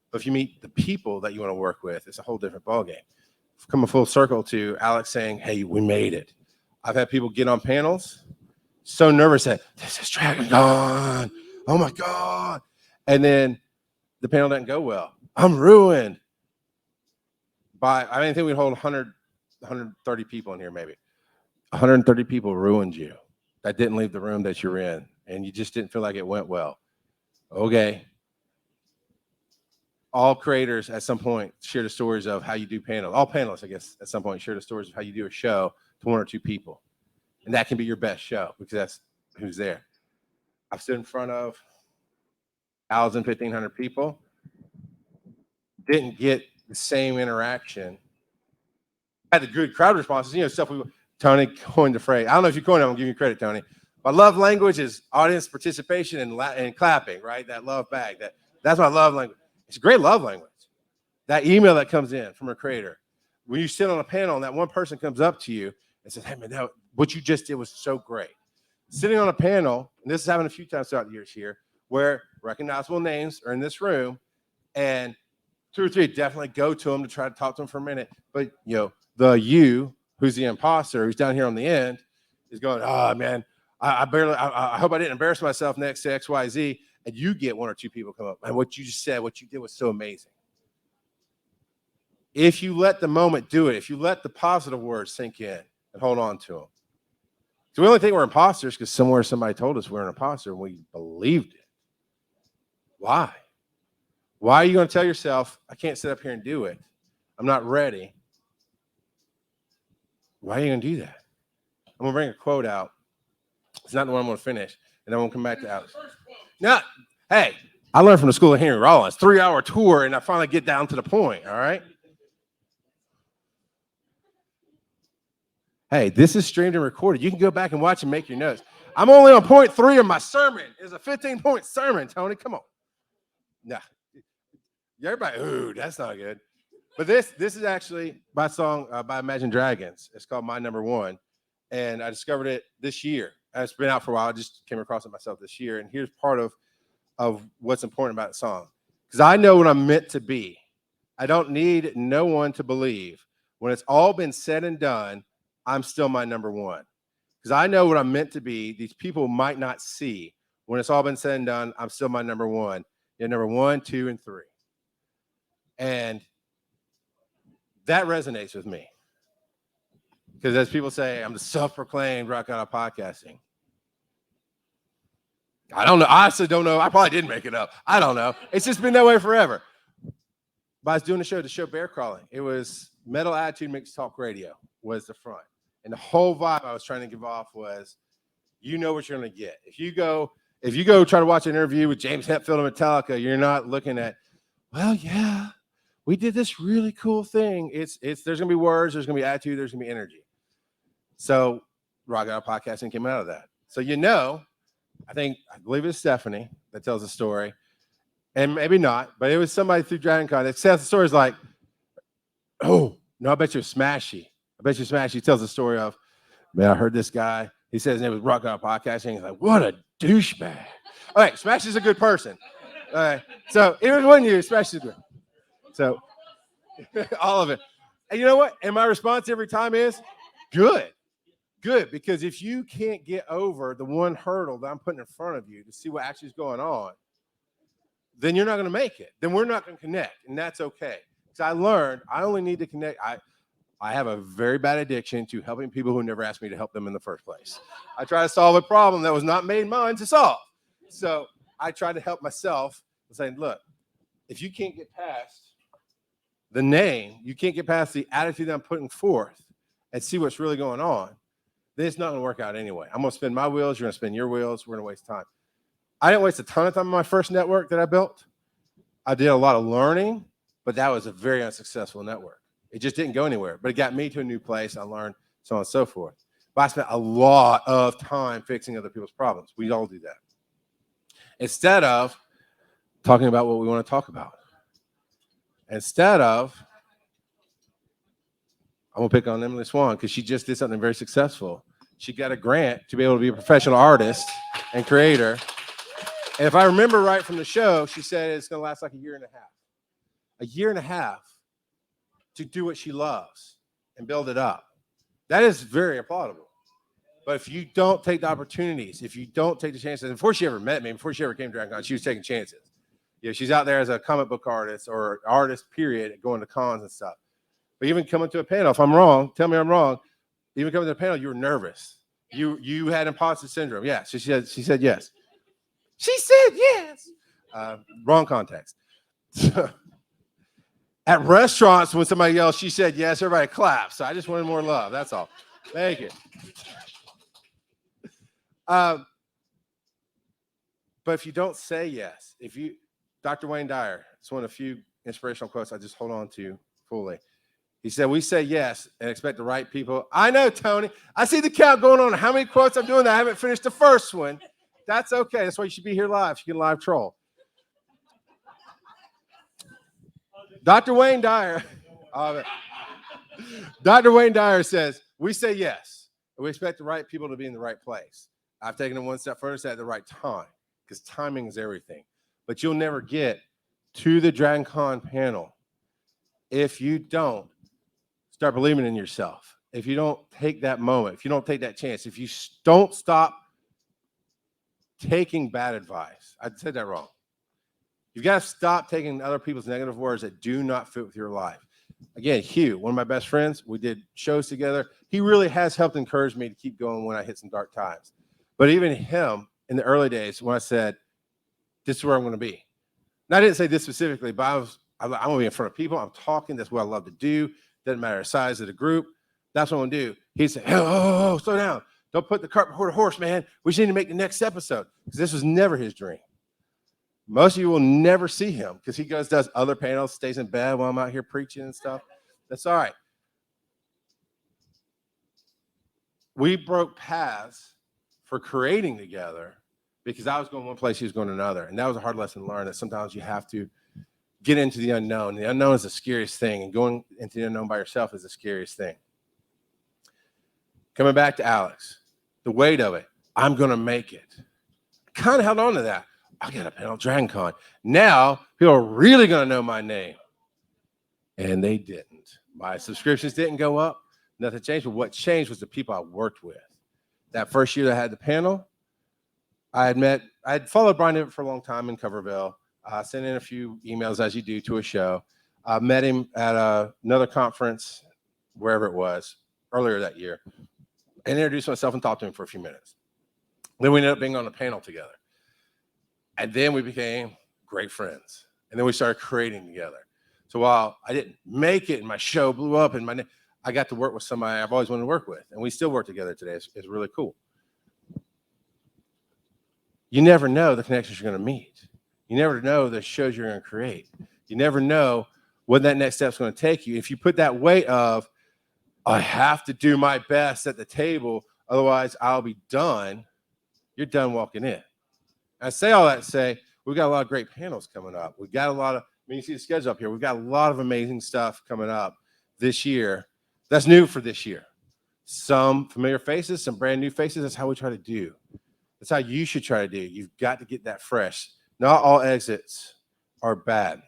But if you meet the people that you want to work with, it's a whole different ballgame. Come a full circle to Alex saying, hey, we made it. I've had people get on panels so nervous that this is DragonCon. Oh my God. And then the panel didn't go well. I'm ruined. I didn't think we'd hold 130 people in here, maybe. 130 people ruined you. That didn't leave the room that you're in, and you just didn't feel like it went well. Okay. All creators at some point share the stories of how you do panels. All panelists, I guess, at some point share the stories of how you do a show to 1 or 2 people. And that can be your best show because that's who's there. I've stood in front of 1,000, 1,500 people. Didn't get the same interaction. Had the good crowd responses, stuff Tony coined the phrase. I don't know if you coined it, I'm giving you credit, Tony. But love language is audience participation and clapping, right? That love bag. That's my love language. It's a great love language. That email that comes in from a creator. When you sit on a panel and that one person comes up to you and says, hey, man, what you just did was so great. Sitting on a panel, and this is happened a few times throughout the years here, where recognizable names are in this room, and 2 or 3 definitely go to them to try to talk to them for a minute. But, who's the imposter, who's down here on the end, is going, oh, man, I hope I didn't embarrass myself next to XYZ. And you get 1 or 2 people come up. And what you just said, what you did was so amazing. If you let the moment do it, if you let the positive words sink in and hold on to them. So we only think we're imposters because somewhere somebody told us we're an imposter and we believed it. Why? Why are you going to tell yourself, I can't sit up here and do it? I'm not ready. Why are you going to do that? I'm going to bring a quote out. It's not the one I'm going to finish, and then we'll come back to Alex. Now, hey, I learned from the school of Henry Rollins, 3-hour tour, and I finally get down to the point, all right? Hey, this is streamed and recorded. You can go back and watch and make your notes. I'm only on point 3 of my sermon. It's a 15-point sermon, Tony. Come on. Nah. Everybody, ooh, that's not good. But this is actually my song by Imagine Dragons. It's called My Number One. And I discovered it this year. It's been out for a while. I just came across it myself this year. And here's part of what's important about the song. Because I know what I'm meant to be. I don't need no one to believe. When it's all been said and done, I'm still my number one. Because I know what I'm meant to be. These people might not see. When it's all been said and done, I'm still my number one. You're number 1, 2, and 3. And that resonates with me. Because as people say, I'm the self-proclaimed rock out of podcasting. I don't know. I honestly don't know. I probably didn't make it up. I don't know. It's just been that way forever. But I was doing the show Bear Crawling. It was Metal Attitude Mixed Talk Radio was the front. And the whole vibe I was trying to give off was, you know what you're going to get. If you go try to watch an interview with James Hetfield of Metallica, you're not looking at, well, yeah, we did this really cool thing. It's there's going to be words, there's going to be attitude, there's going to be energy. So Rock Out Podcasting came out of that. So I believe it's Stephanie that tells the story. And maybe not, but it was somebody through DragonCon that tells the story is like, oh, no, I bet you're Smashy. He tells the story of, man, I heard this guy. He says his name was Rock Out Podcasting. He's like, what a douchebag. All right, Smash is a good person. All right, so it was 1 year, Smash is good. So all of it. And you know what? And my response every time is, good. Because if you can't get over the one hurdle that I'm putting in front of you to see what actually is going on, then you're not going to make it. Then we're not going to connect, and that's okay. Because I learned I only need to connect. I have a very bad addiction to helping people who never asked me to help them in the first place. I try to solve a problem that was not made mine to solve. So I try to help myself and saying, look, if you can't get past the name, you can't get past the attitude that I'm putting forth and see what's really going on, then it's not going to work out anyway. I'm going to spin my wheels. You're going to spin your wheels. We're going to waste time. I didn't waste a ton of time on my first network that I built. I did a lot of learning, but that was a very unsuccessful network. It just didn't go anywhere, but it got me to a new place. I learned so on and so forth. But I spent a lot of time fixing other people's problems. We all do that. Instead of talking about what we want to talk about. Instead of, I'm going to pick on Emily Swan because she just did something very successful. She got a grant to be able to be a professional artist and creator. And if I remember right from the show, she said it's going to last like a year and a half. A year and a half to do what she loves and build it up. That is very applaudable. But if you don't take the opportunities, if you don't take the chances, before she ever met me, before she ever came to DragonCon, she was taking chances. She's out there as a comic book artist or artist, period, going to cons and stuff. But even coming to a panel, if I'm wrong, tell me I'm wrong. Even coming to the panel, you were nervous. You had imposter syndrome. Yeah, so she said yes. She said yes. Wrong context. At restaurants, when somebody yells, she said yes, everybody claps. So I just wanted more love. That's all. Thank you. But if you don't say yes, Dr. Wayne Dyer, it's one of the few inspirational quotes I just hold on to fully. He said, we say yes and expect the right people. I know, Tony. I see the count going on. How many quotes I'm doing that I haven't finished the first one. That's okay. That's why you should be here live. You can live troll. Dr. Wayne Dyer says, we say yes, and we expect the right people to be in the right place. I've taken it one step further, said at the right time, because timing is everything. But you'll never get to the DragonCon panel if you don't start believing in yourself, if you don't take that moment, if you don't take that chance, if you don't stop taking bad advice. I said that wrong. You've got to stop taking other people's negative words that do not fit with your life. Again, Hugh, one of my best friends, we did shows together. He really has helped encourage me to keep going when I hit some dark times. But even him, in the early days, when I said, this is where I'm going to be. And I didn't say this specifically, but I'm going to be in front of people. I'm talking. That's what I love to do. Doesn't matter the size of the group. That's what I'm going to do. He said, oh, slow down. Don't put the cart before the horse, man. We just need to make the next episode, because this was never his dream. Most of you will never see him because he does other panels, stays in bed while I'm out here preaching and stuff. That's all right. We broke paths for creating together because I was going one place, he was going another. And that was a hard lesson to learn, that sometimes you have to get into the unknown. The unknown is the scariest thing, and going into the unknown by yourself is the scariest thing. Coming back to Alex, the weight of it, I'm going to make it. I kind of held on to that. I got a panel DragonCon. Now people are really going to know my name. And they didn't. My subscriptions didn't go up. Nothing changed. But what changed was the people I worked with. That first year that I had the panel, I had followed Brian for a long time in Coverville. Sent in a few emails, as you do, to a show. I met him at another conference, wherever it was, earlier that year, and introduced myself and talked to him for a few minutes. Then we ended up being on a panel together. And then we became great friends. And then we started creating together. So while I didn't make it and my show blew up, and I got to work with somebody I've always wanted to work with. And we still work together today. It's really cool. You never know the connections you're going to meet. You never know the shows you're going to create. You never know what that next step is going to take you. If you put that weight of, I have to do my best at the table, otherwise I'll be done, you're done walking in. I say all that to say, we've got a lot of great panels coming up. We've got a lot of, you see the schedule up here. We've got a lot of amazing stuff coming up this year. That's new for this year. Some familiar faces, some brand new faces. That's how we try to do. That's how you should try to do. You've got to get that fresh. Not all exits are bad.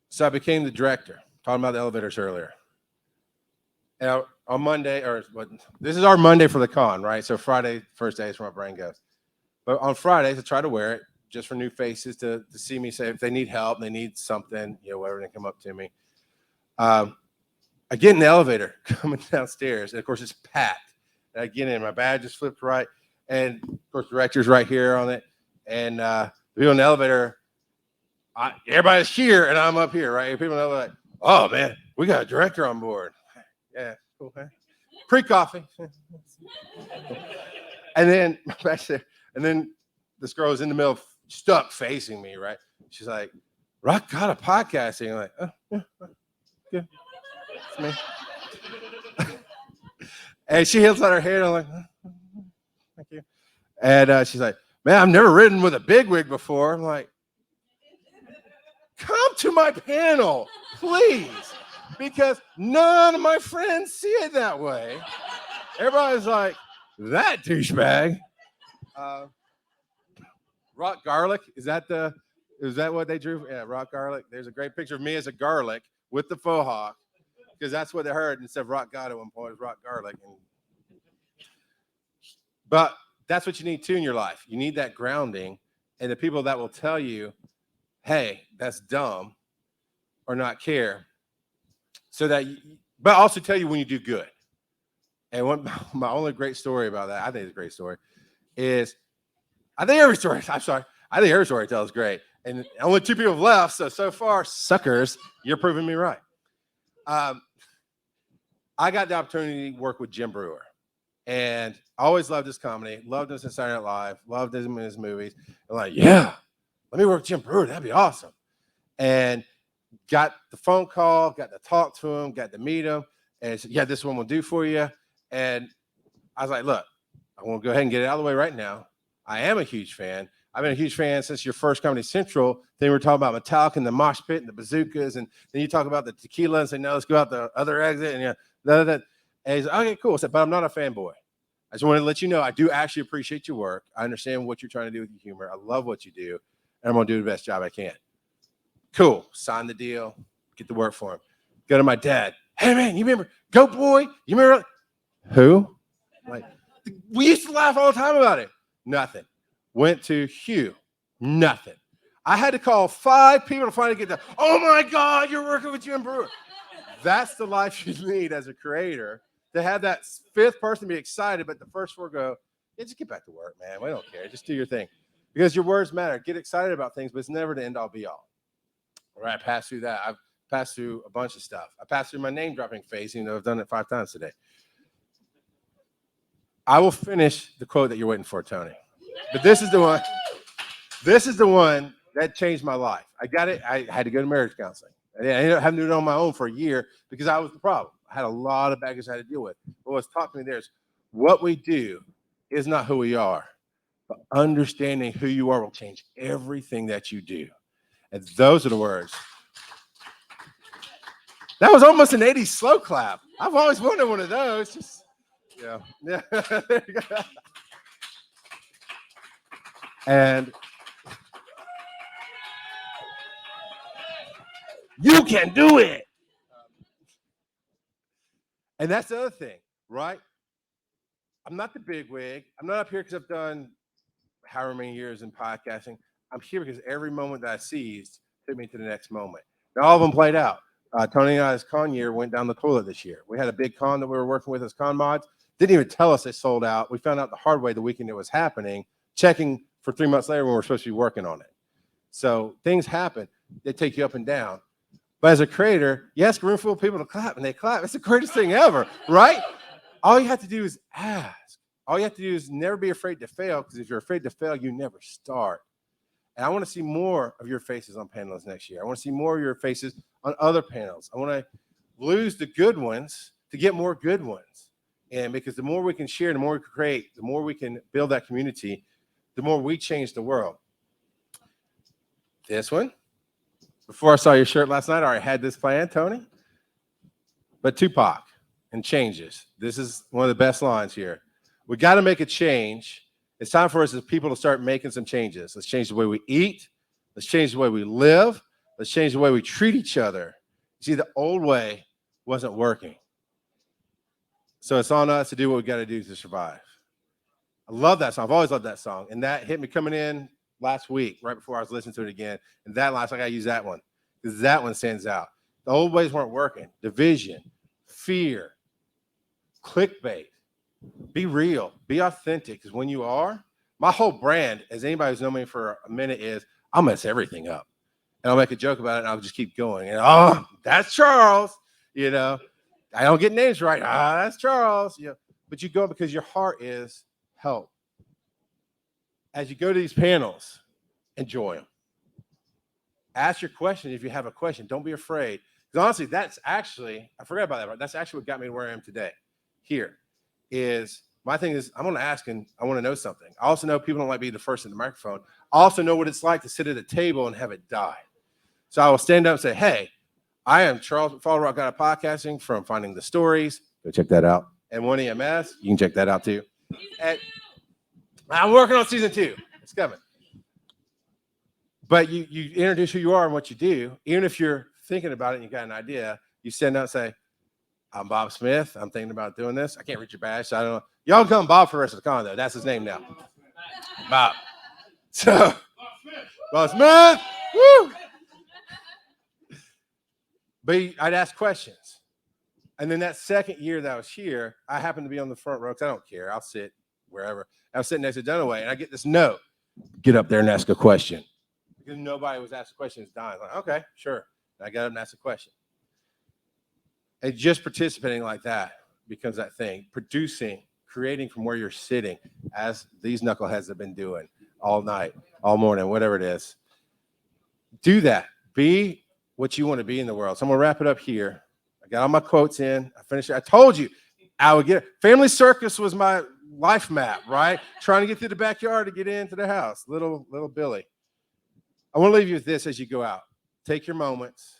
So I became the director, talking about the elevators earlier. And on Monday, this is our Monday for the con, right? So Friday, first day is where my brain goes. But on Fridays, I try to wear it just for new faces to see me, say if they need help, they need something, whatever, they come up to me. I get in the elevator coming downstairs, and of course it's packed. And I get in, my badge is flipped right, and of course the director's right here on it. And the people in the elevator, everybody's here, and I'm up here, right? People are like, oh man, we got a director on board. Yeah, cool. Huh? Pre-coffee. And then back there, and then this girl is in the middle, stuck facing me, right? She's like, Rock got a podcasting. I'm like, yeah, it's me. And she holds out her hand. I'm like, thank you. And she's like, man, I've never ridden with a bigwig before. I'm like, come to my panel, please. Because none of my friends see it that way. Everybody's like, that douchebag. Rock garlic, is that what they drew? Yeah, rock garlic. There's a great picture of me as a garlic with the faux hawk, because that's what they heard instead of rock god at one point, it was rock garlic. But that's what you need too in your life. You need that grounding, and the people that will tell you, hey, that's dumb, or not care. So that, but also tell you when you do good. And my only great story about that, I think it's a great story, is I think every story I tell is great. And only 2 people have left, so far, suckers, you're proving me right. I got the opportunity to work with Jim Brewer. And I always loved his comedy, loved him since Saturday Night Live, loved him in his movies. I'm like, yeah, let me work with Jim Brewer. That'd be awesome. And got the phone call, got to talk to him, got to meet him, and said, yeah, this one will do for you. And I was like, look, I want to go ahead and get it out of the way right now. I am a huge fan. I've been a huge fan since your first Comedy Central. Then we were talking about Metallica and the mosh pit and the bazookas, and then you talk about the tequila and say, no, let's go out the other exit. And and he's like, okay, cool. I said, but I'm not a fanboy. I just wanted to let you know I do actually appreciate your work. I understand what you're trying to do with your humor. I love what you do, and I'm going to do the best job I can. Cool. Sign the deal. Get to work for him. Go to my dad. Hey, man, you remember Goat Boy? You remember who? Like, we used to laugh all the time about it. Nothing. Went to Hugh. Nothing. I had to call 5 people to finally get that. Oh, my God, you're working with Jim Brewer. That's the life you need as a creator, to have that 5th person be excited, but the first 4 go, yeah, just get back to work, man. We don't care. Just do your thing. Because your words matter. Get excited about things, but it's never the end-all, be-all. All right, I passed through that. I've passed through a bunch of stuff. I passed through my name dropping phase, even though I've done it 5 times today. I will finish the quote that you're waiting for, Tony. But this is the one. This is the one that changed my life. I got it. I had to go to marriage counseling. I ended up having to do it on my own for a year because I was the problem. I had a lot of baggage I had to deal with. But what's taught me there is what we do is not who we are, but understanding who you are will change everything that you do. And those are the words. That was almost an 80s slow clap. I've always wanted one of those. Just, yeah. There you go. And you can do it. And that's the other thing, right? I'm not the bigwig. I'm not up here because I've done however many years in podcasting. I'm here because every moment that I seized took me to the next moment. Now, all of them played out. Tony and I's con year went down the toilet this year. We had a big con that we were working with as con mods. Didn't even tell us they sold out. We found out the hard way the weekend it was happening, checking for 3 months later when we were supposed to be working on it. So things happen. They take you up and down. But as a creator, you ask a room full of people to clap, and they clap. It's the greatest thing ever, right? All you have to do is ask. All you have to do is never be afraid to fail, because if you're afraid to fail, you never start. And I want to see more of your faces on panels next year. I want to see more of your faces on other panels. I want to lose the good ones to get more good ones. And because the more we can share, the more we can create, the more we can build that community, the more we change the world. This one. Before I saw your shirt last night, I already had this plan, Tony. But Tupac and changes. This is one of the best lines here. We got to make a change. It's time for us as people to start making some changes. Let's change the way we eat. Let's change the way we live. Let's change the way we treat each other. See, the old way wasn't working. So it's on us to do what we got to do to survive. I love that song. I've always loved that song. And that hit me coming in last week, right before I was listening to it again. And that last, I got to use that one because that one stands out. The old ways weren't working. Division, fear, clickbait. Be real, be authentic, because when you are, my whole brand, as anybody who's known me for a minute, is I'll mess everything up. And I'll make a joke about it, and I'll just keep going. And, oh, that's Charles. You know, I don't get names right. Ah, that's Charles. You know, but you go because your heart is help. As you go to these panels, enjoy them. Ask your question if you have a question. Don't be afraid. Because honestly, that's actually, I forgot about that, but that's actually what got me to where I am today. Here is, my thing is, I'm going to ask and I want to know something. I also know people don't like being the first in the microphone. I also know what it's like to sit at a table and have it die. So I will stand up and say, hey, I am Charles McFall, Rock God of Podcasting from Finding the Stories. Go check that out. And 1EMS, you can check that out too. And I'm working on season 2. It's coming. But you introduce who you are and what you do. Even if you're thinking about it and you got an idea, you stand up and say, I'm Bob Smith. I'm thinking about doing this. I can't reach your badge, so I don't know. Y'all come Bob for the rest of the con, though. That's his name now. Bob. So, Bob Smith. Woo! But I'd ask questions. And then that second year that I was here, I happened to be on the front row because I don't care. I'll sit wherever. I was sitting next to Dunaway, and I get this note. Get up there and ask a question. Because nobody was asking questions dying. Like, okay, sure. And I got up and asked a question. And just participating like that becomes that thing. Producing, creating from where you're sitting, as these knuckleheads have been doing all night, all morning, whatever it is. Do that. Be what you want to be in the world. So I'm going to wrap it up here. I got all my quotes in. I finished it. I told you I would get it. Family Circus was my life map, right? Trying to get through the backyard to get into the house. Little Billy. I want to leave you with this as you go out. Take your moments.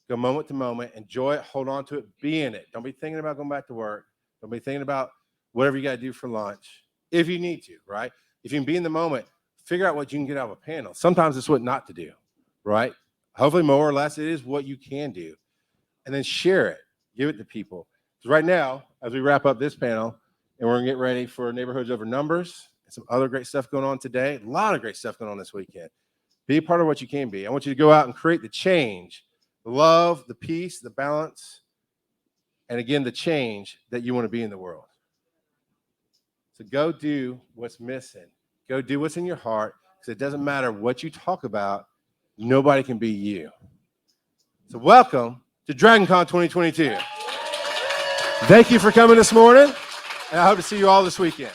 Go moment to moment, enjoy it, hold on to it, be in it. Don't be thinking about going back to work. Don't be thinking about whatever you got to do for lunch, if you need to, right? If you can be in the moment, figure out what you can get out of a panel. Sometimes it's what not to do, right? Hopefully more or less it is what you can do. And then share it, give it to people. So right now, as we wrap up this panel, and we're going to get ready for Neighborhoods Over Numbers, and some other great stuff going on today, a lot of great stuff going on this weekend. Be a part of what you can be. I want you to go out and create the change, the love, the peace, the balance, and again, the change that you want to be in the world. So go do what's missing. Go do what's in your heart, because it doesn't matter what you talk about. Nobody can be you. So welcome to DragonCon 2022. Thank you for coming this morning, and I hope to see you all this weekend.